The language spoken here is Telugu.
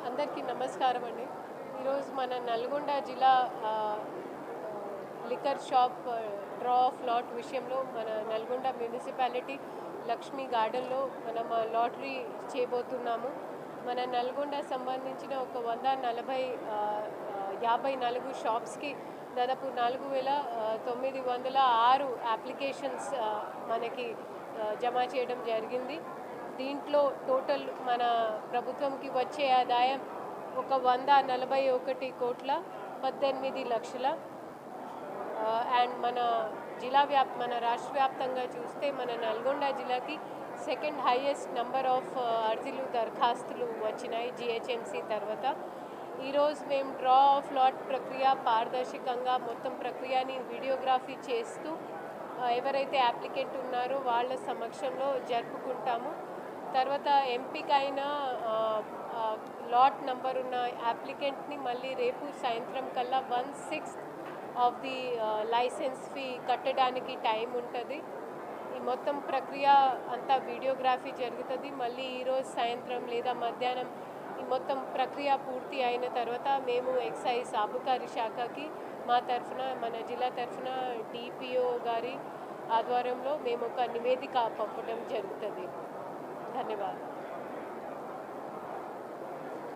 అందరికీ నమస్కారం అండి. ఈరోజు మన నల్గొండ జిల్లా liquor shop draw of lot విషయంలో మన నల్గొండ మున్సిపాలిటీ లక్ష్మీ గార్డెన్లో మనం లాటరీ చేయబోతున్నాము. మన నల్గొండ సంబంధించిన ఒక 154 షాప్స్కి దాదాపు 4906 అప్లికేషన్స్ మనకి జమ చేయడం జరిగింది. దీంట్లో టోటల్ మన ప్రభుత్వంకి వచ్చే ఆదాయం ఒక 141,18,00,000. అండ్ మన మన రాష్ట్ర వ్యాప్తంగా చూస్తే మన నల్గొండ జిల్లాకి సెకండ్ హైయెస్ట్ నెంబర్ ఆఫ్ అర్జీలు దరఖాస్తులు వచ్చినాయి జిహెచ్ఎంసీ తర్వాత. ఈరోజు మేము డ్రా ఆఫ్ లాట్ ప్రక్రియ పారదర్శకంగా మొత్తం ప్రక్రియని వీడియోగ్రఫీ చేస్తూ ఎవరైతే అప్లికెంట్ ఉన్నారో వాళ్ళ సమక్షంలో జరుపుకుంటాము. తర్వాత ఎంపికైన లాట్ నంబర్ ఉన్న అప్లికెంట్ని మళ్ళీ రేపు సాయంత్రం కల్లా 1/6 ఆఫ్ ది లైసెన్స్ ఫీ కట్టడానికి టైం ఉంటుంది. ఈ మొత్తం ప్రక్రియ అంతా వీడియోగ్రఫీ జరుగుతుంది. మళ్ళీ ఈరోజు సాయంత్రం లేదా మధ్యాహ్నం ఈ మొత్తం ప్రక్రియ పూర్తి అయిన తర్వాత మేము ఎక్సైజ్ ఆబకారీ శాఖకి మా తరఫున మన జిల్లా తరఫున డిపిఓ గారి ఆధ్వర్యంలో మేము ఒక నివేదిక పంపడం జరుగుతుంది. धन्यवाद।